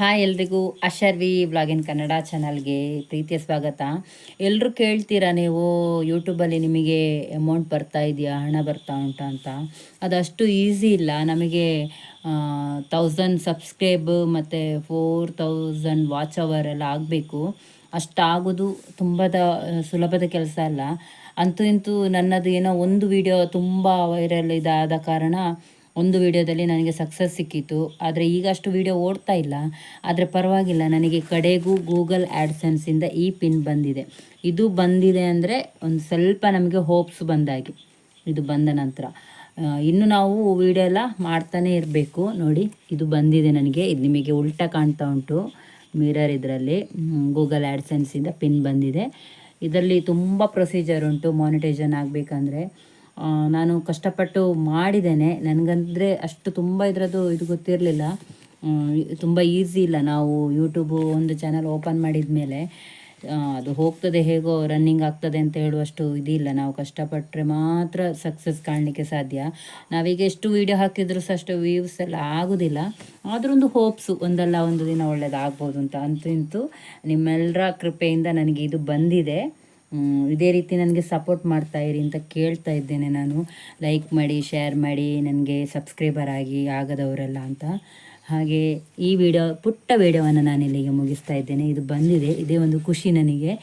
Hi ಎಲ್ರಿಗೂ ಅಶರ್ವಿ vlog ಇನ್ ಕನ್ನಡ ಚಾನಲ್ಗೆ ಪ್ರೀತಿಯ ಸ್ವಾಗತ. ಎಲ್ಲರೂ ಕೇಳ್ತೀರಾ ನೀವು ಯೂಟ್ಯೂಬಲ್ಲಿ ನಿಮಗೆ ಅಮೌಂಟ್ ಬರ್ತಾ ಇದೆಯಾ, ಹಣ ಬರ್ತಾ ಉಂಟಾ ಅಂತ. ಅದಷ್ಟು ಈಸಿ ಇಲ್ಲ. ನಮಗೆ 1000 ಸಬ್ಸ್ಕ್ರೈಬ್ ಮತ್ತು 4000 ವಾಚ್ ಅವರ್ ಎಲ್ಲ ಆಗಬೇಕು. ಅಷ್ಟಾಗೋದು ಸುಲಭದ ಕೆಲಸ ಅಲ್ಲ. ಅಂತೂ ಇಂತೂ ನನ್ನದು ಏನೋ ಒಂದು ವಿಡಿಯೋ ತುಂಬ ವೈರಲ್ ಇದಾದ ಕಾರಣ ಒಂದು ವಿಡಿಯೋದಲ್ಲಿ ನನಗೆ ಸಕ್ಸಸ್ ಸಿಕ್ಕಿತು. ಆದರೆ ಈಗ ಅಷ್ಟು ವಿಡಿಯೋ ಓಡ್ತಾ ಇಲ್ಲ. ಆದರೆ ಪರವಾಗಿಲ್ಲ, ನನಗೆ ಕಡೆಗೂ ಗೂಗಲ್ ಆ್ಯಡ್ಸೆನ್ಸಿಂದ ಈ ಪಿನ್ ಬಂದಿದೆ. ಇದು ಬಂದಿದೆ ಅಂದರೆ ಒಂದು ಸ್ವಲ್ಪ ನಮಗೆ ಹೋಪ್ಸ್ ಬಂದಾಗಿ. ಇದು ಬಂದ ನಂತರ ಇನ್ನು ನಾವು ವಿಡಿಯೋ ಎಲ್ಲ ಮಾಡ್ತಾನೆ ಇರಬೇಕು. ನೋಡಿ, ಇದು ಬಂದಿದೆ ನನಗೆ. ಇದು ನಿಮಗೆ ಉಲ್ಟಾ ಕಾಣ್ತಾ ಉಂಟು ಮಿರರ್. ಇದರಲ್ಲಿ ಗೂಗಲ್ ಆ್ಯಡ್ಸೆನ್ಸಿಂದ ಪಿನ್ ಬಂದಿದೆ. ಇದರಲ್ಲಿ ತುಂಬ ಪ್ರೊಸೀಜರ್ ಉಂಟು ಮಾನಿಟೈಸೇಷನ್ ಆಗಬೇಕಂದ್ರೆ. ನಾನು ಕಷ್ಟಪಟ್ಟು ಮಾಡಿದ್ದೇನೆ. ನನಗಂದರೆ ಅಷ್ಟು ತುಂಬ ಇದು ಗೊತ್ತಿರಲಿಲ್ಲ. ತುಂಬ ಈಸಿ ಇಲ್ಲ. ನಾವು ಯೂಟ್ಯೂಬು ಒಂದು ಚಾನಲ್ ಓಪನ್ ಮಾಡಿದ ಮೇಲೆ ಅದು ಹೋಗ್ತದೆ, ಹೇಗೋ ರನ್ನಿಂಗ್ ಆಗ್ತದೆ ಅಂತ ಹೇಳುವಷ್ಟು ಇದಿಲ್ಲ. ನಾವು ಕಷ್ಟಪಟ್ಟರೆ ಮಾತ್ರ ಸಕ್ಸಸ್ ಕಾಣಲಿಕ್ಕೆ ಸಾಧ್ಯ. ನಾವೀಗ ಎಷ್ಟು ವೀಡಿಯೋ ಹಾಕಿದರೂ ಸಹ ಅಷ್ಟು ವ್ಯೂಸ್ ಎಲ್ಲ ಆಗೋದಿಲ್ಲ. ಆದರೂ ಒಂದು ಹೋಪ್ಸು, ಒಂದಲ್ಲ ಒಂದು ದಿನ ಒಳ್ಳೇದಾಗ್ಬೋದು ಅಂತ. ಅಂತೂ ಇಂತೂ ನಿಮ್ಮೆಲ್ಲರ ಕೃಪೆಯಿಂದ ನನಗೆ ಇದು ಬಂದಿದೆ. ಇದೇ ರೀತಿ ನನಗೆ ಸಪೋರ್ಟ್ ಮಾಡ್ತಾಯಿರಿ ಅಂತ ಕೇಳ್ತಾ ಇದ್ದೇನೆ ನಾನು. ಲೈಕ್ ಮಾಡಿ, ಶೇರ್ ಮಾಡಿ, ನನಗೆ ಸಬ್ಸ್ಕ್ರೈಬರ್ ಆಗಿ ಆಗದವರೆಲ್ಲ ಅಂತ. ಹಾಗೆ ಈ ಪುಟ್ಟ ವಿಡಿಯೋವನ್ನು ನಾನು ಇಲ್ಲಿಗೆ ಮುಗಿಸ್ತಾ ಇದ್ದೇನೆ. ಇದು ಬಂದಿದೆ, ಇದೇ ಒಂದು ಖುಷಿ ನನಗೆ.